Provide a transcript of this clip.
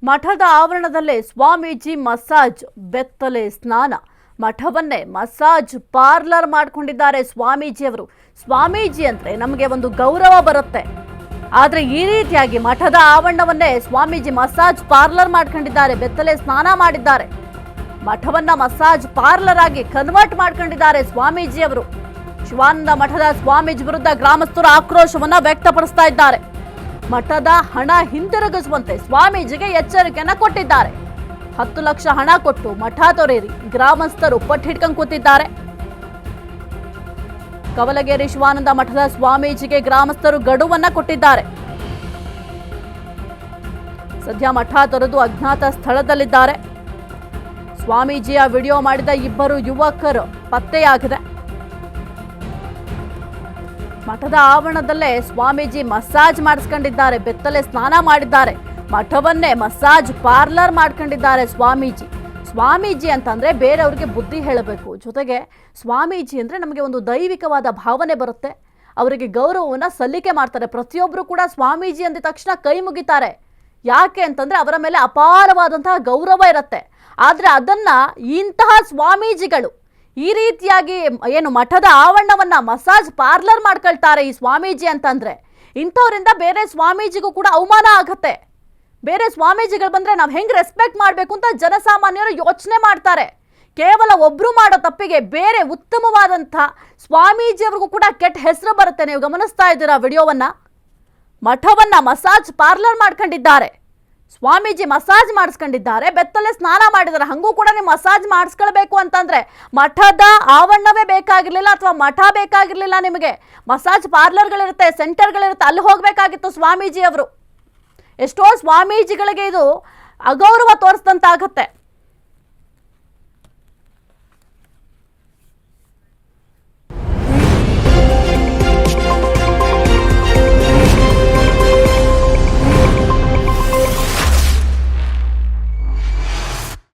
ಮಠದ ಆವರಣದಲ್ಲೇ ಸ್ವಾಮೀಜಿ ಮಸಾಜ್ ಬೆತ್ತಲೆ ಸ್ನಾನ ಮಠವನ್ನೇ massage parlour ಮಾಡಿಕೊಂಡಿದ್ದಾರೆ ಸ್ವಾಮೀಜಿಯವರು। ಸ್ವಾಮೀಜಿ ಅಂದ್ರೆ ನಮಗೆ ಒಂದು ಗೌರವ ಬರುತ್ತೆ, ಆದರೆ ಈ ರೀತಿಯಾಗಿ ಮಠದ ಆವರಣವನ್ನೇ ಸ್ವಾಮೀಜಿ ಮಸಾಜ್ ಪಾರ್ಲರ್ ಮಾಡಿಕೊಂಡಿದ್ದಾರೆ, ಬೆತ್ತಲೆ ಸ್ನಾನ ಮಾಡಿದ್ದಾರೆ, ಮಠವನ್ನ ಮಸಾಜ್ ಪಾರ್ಲರ್ ಆಗಿ ಕನ್ವರ್ಟ್ ಮಾಡಿಕೊಂಡಿದ್ದಾರೆ ಸ್ವಾಮೀಜಿಯವರು। ಶಿವಾನಂದ ಮಠದ ಸ್ವಾಮೀಜಿ ವಿರುದ್ಧ ಗ್ರಾಮಸ್ಥರು ಆಕ್ರೋಶವನ್ನ ವ್ಯಕ್ತಪಡಿಸ್ತಾ ಇದ್ದಾರೆ। ಮಠದ ಹಣ ಹಿಂದಿರುಗಿಸುವಂತೆ ಸ್ವಾಮೀಜಿಗೆ ಎಚ್ಚರಿಕೆಯನ್ನ ಕೊಟ್ಟಿದ್ದಾರೆ। 10 ಲಕ್ಷ ಹಣ ಕೊಟ್ಟು ಮಠ ತೊರೆಯಿರಿ, ಗ್ರಾಮಸ್ಥರು ಪಟ್ಟು ಹಿಡ್ಕೊಂಡು ಕೂತಿದ್ದಾರೆ। ಕವಲಗೇರಿ ಶಿವಾನಂದ ಮಠದ ಸ್ವಾಮೀಜಿಗೆ ಗ್ರಾಮಸ್ಥರು ಗಡುವನ್ನ ಕೊಟ್ಟಿದ್ದಾರೆ। ಸದ್ಯ ಮಠ ತೊರೆದು ಅಜ್ಞಾತ ಸ್ಥಳದಲ್ಲಿದ್ದಾರೆ। ಸ್ವಾಮೀಜಿಯ ವಿಡಿಯೋ ಮಾಡಿದ 2 ಯುವಕರು ಪತ್ತೆಯಾಗಿದೆ। ಮಠದ ಆವರಣದಲ್ಲೇ ಸ್ವಾಮೀಜಿ ಮಸಾಜ್ ಮಾಡಿಸ್ಕೊಂಡಿದ್ದಾರೆ, ಬೆತ್ತಲೆ ಸ್ನಾನ ಮಾಡಿದ್ದಾರೆ, ಮಠವನ್ನೇ ಮಸಾಜ್ ಪಾರ್ಲರ್ ಮಾಡ್ಕೊಂಡಿದ್ದಾರೆ ಸ್ವಾಮೀಜಿ ಅಂತಂದ್ರೆ ಬೇರೆಯವ್ರಿಗೆ ಬುದ್ಧಿ ಹೇಳಬೇಕು, ಜೊತೆಗೆ ಸ್ವಾಮೀಜಿ ಅಂದ್ರೆ ನಮಗೆ ಒಂದು ದೈವಿಕವಾದ ಭಾವನೆ ಬರುತ್ತೆ, ಅವರಿಗೆ ಗೌರವವನ್ನ ಸಲ್ಲಿಕೆ ಮಾಡ್ತಾರೆ। ಪ್ರತಿಯೊಬ್ಬರು ಕೂಡ ಸ್ವಾಮೀಜಿ ಅಂದ ತಕ್ಷಣ ಕೈ ಮುಗಿತಾರೆ, ಯಾಕೆ ಅಂತಂದ್ರೆ ಅವರ ಮೇಲೆ ಅಪಾರವಾದಂತಹ ಗೌರವ ಇರುತ್ತೆ। ಆದ್ರೆ ಅದನ್ನ ಇಂತಹ ಸ್ವಾಮೀಜಿಗಳು ಈ ರೀತಿಯಾಗಿ ಏನು ಮಠದ ಆವರಣವನ್ನ ಮಸಾಜ್ ಪಾರ್ಲರ್ ಮಾಡ್ಕೊಳ್ತಾರೆ ಈ ಸ್ವಾಮೀಜಿ ಅಂತಂದ್ರೆ ಇಂಥವರಿಂದ ಬೇರೆ ಸ್ವಾಮೀಜಿಗೂ ಕೂಡ ಅವಮಾನ ಆಗುತ್ತೆ। ಬೇರೆ ಸ್ವಾಮೀಜಿಗಳು ಬಂದ್ರೆ ನಾವು ಹೆಂಗ್ ರೆಸ್ಪೆಕ್ಟ್ ಮಾಡಬೇಕು ಅಂತ ಜನಸಾಮಾನ್ಯರು ಯೋಚನೆ ಮಾಡ್ತಾರೆ। ಕೇವಲ ಒಬ್ರು ಮಾಡೋ ತಪ್ಪಿಗೆ ಬೇರೆ ಉತ್ತಮವಾದಂಥ ಸ್ವಾಮೀಜಿಯವ್ರಿಗೂ ಕೂಡ ಕೆಟ್ಟ ಹೆಸರು ಬರುತ್ತೆ। ನೀವು ಗಮನಿಸ್ತಾ ಇದ್ದೀರಾ ವಿಡಿಯೋವನ್ನ, ಮಠವನ್ನ ಮಸಾಜ್ ಪಾರ್ಲರ್ ಮಾಡ್ಕೊಂಡಿದ್ದಾರೆ, ಸ್ವಾಮೀಜಿ ಮಸಾಜ್ ಮಾಡಿಸ್ಕೊಂಡಿದ್ದಾರೆ, ಬೆತ್ತಲೆ ಸ್ನಾನ ಮಾಡಿದ್ದಾರೆ। ಹಂಗೂ ಕೂಡ ನೀವು ಮಸಾಜ್ ಮಾಡಿಸ್ಕೊಳ್ಬೇಕು ಅಂತಂದ್ರೆ ಮಠದ ಆವರಣವೇ ಬೇಕಾಗಿರ್ಲಿಲ್ಲ ಅಥವಾ ಮಠ ಬೇಕಾಗಿರ್ಲಿಲ್ಲ, ನಿಮಗೆ ಮಸಾಜ್ ಪಾರ್ಲರ್ಗಳಿರುತ್ತೆ, ಸೆಂಟರ್ಗಳಿರುತ್ತೆ, ಅಲ್ಲಿ ಹೋಗಬೇಕಾಗಿತ್ತು ಸ್ವಾಮೀಜಿಯವರು। ಎಷ್ಟೋ ಸ್ವಾಮೀಜಿಗಳಿಗೆ ಇದು ಅಗೌರವ ತೋರಿಸಿದಂತಾಗತ್ತೆ।